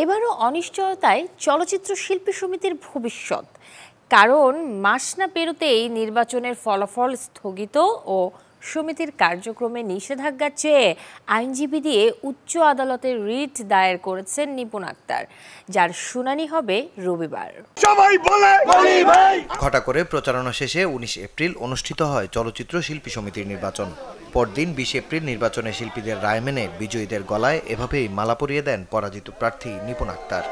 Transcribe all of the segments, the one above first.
এবারও অনিশ্চয়তায় চলচ্চিত্র শিল্পী সমিতির ভবিষ্যৎ, কারণ মাস না পেরোতেই নির্বাচনের ফলাফল স্থগিত ও সমিতির কার্যক্রমে নিষেধাজ্ঞা চেয়ে আইনজীবী দিয়ে উচ্চ আদালতে রিট দায়ের করেছেন নিপুণ আক্তার, যার শুনানি হবে রবিবার। ঘটা করে প্রচারণা শেষে ১৯ এপ্রিল অনুষ্ঠিত হয় চলচ্চিত্র শিল্পী সমিতির নির্বাচন। পরদিন ২০ এপ্রিল নির্বাচনে শিল্পীদের রায় মেনে বিজয়ীদের গলায় এভাবেই মালা পরিয়ে দেন পরাজিত প্রার্থী নিপুণ আক্তার।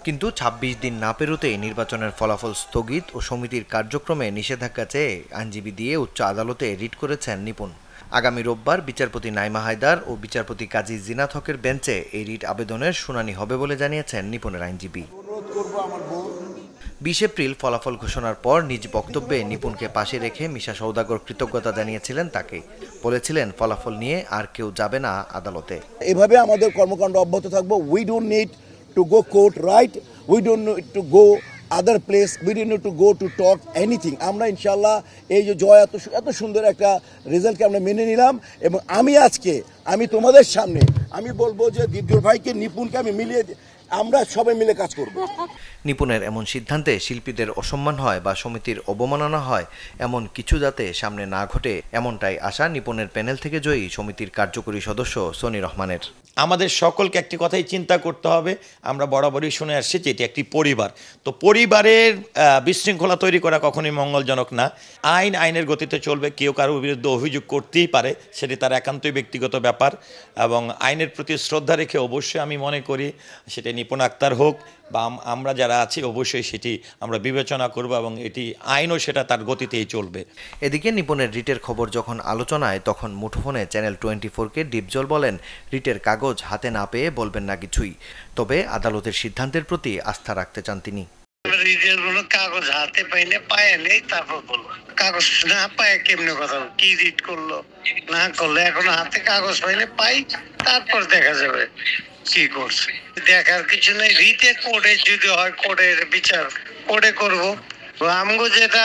কিন্তু ২৬ দিন না পেরোতেই নির্বাচনের ফলাফল স্থগিত ও সমিতির কার্যক্রমে নিষেধাজ্ঞা চেয়ে আইনজীবী দিয়ে উচ্চ আদালতে রিট করেছেন নিপুণ। আগামী রোববার বিচারপতি নাইমা হায়দার ও বিচারপতি কাজী জিনাত হকের বেঞ্চে এই রিট আবেদনের শুনানি হবে বলে জানিয়েছেন নিপুণের আইনজীবী। ২০ এপ্রিল ফলাফল ঘোষণার পর নিজ বক্তব্যে নিপুণকে পাশে রেখে মিশা সওদাগর কৃতজ্ঞতা জানিয়েছিলেন তাকে। বলেছিলেন, ফলাফল নিয়ে আর কেউ যাবে না আদালতে। এভাবে আমাদের কর্মকাণ্ড অব্যাহত থাকবো। We don't need to go court, right? We don't need to go other place. We don't need to go to talk anything. আমরা ইনশাআল্লাহ এই যে জয় এত সুন্দর একটা রেজাল্টকে আমরা মেনে নিলাম এবং আমি তোমাদের সামনে আমি বলবো যে দীপজল ভাইকে, নিপুণকে আমি মিলিয়ে আমরা সবাই মিলে কাজ করব। নিপুণের এমন সিদ্ধান্তে শিল্পীদের অসম্মান হয় বা সমিতির অবমাননা হয় এমন কিছু যাতে সামনে না ঘটে, এমনটাই আশা নিপুণের প্যানেল থেকে জয়ী সমিতির কার্যকরী সদস্য সনি রহমানের। আমাদের সকলকে একটি কথাই চিন্তা করতে হবে, আমরা বরাবরই শুনে আসছি যে এটি একটি পরিবার। তো পরিবারের বিশৃঙ্খলা তৈরি করা কখনোই মঙ্গলজনক না। আইনের গতিতে চলবে। কেউ কারোর বিরুদ্ধে অভিযোগ করতেই পারে, সেটি তার একান্তই ব্যক্তিগত ব্যাপার এবং আইনের প্রতি শ্রদ্ধা রেখে অবশ্যই আমি মনে করি সেটি নিপুণ আক্তার হোক বা আমরা যারা আছি অবশ্যই সেটি আমরা বিবেচনা করব এবং এটি আইনও সেটা তার গতিতেই চলবে। এদিকে নিপুণের রিটের খবর যখন আলোচনায়, তখন মুঠোফোনে চ্যানেল 24কে দীপজল বলেন, রিটের কাগজ হাতে না পেয়ে বলবেন না কিছুই, তবে আদালতের সিদ্ধান্তের প্রতি আস্থা রাখতে চান তিনি। কাগজ হাতে পাইলে পায়ে নেই, তারপর বলবো। কাগজ না পায় কেমনে কথা, কি রিট করলো না করলো, এখন হাতে কাগজ পাইলে পাই, তারপর দেখা যাবে কি করছে। দেখার কিছু নেই। রিটে কোর্টে যদি হয় কোর্টের বিচার কোর্টে করবো। আমগো যেটা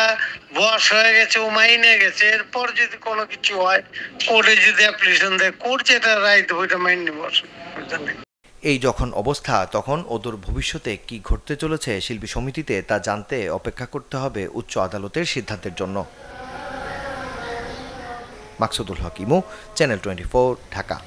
বয়স হয়ে গেছে, ও মাইনে গেছে, এরপর যদি কোনো কিছু হয় কোর্টে যদি অ্যাপ্লিকেশন দেয়, কোর্ট যেটা রায় দেবো ওইটা মাইনে বসে। এই যখন অবস্থা, তখন ওদের ভবিষ্যতে কি ঘটতে চলেছে শিল্পী সমিতিতে তা জানতে অপেক্ষা করতে হবে উচ্চ আদালতের সিদ্ধান্তের জন্য। মাকসুদুল হক ইমু, চ্যানেল 24, ঢাকা।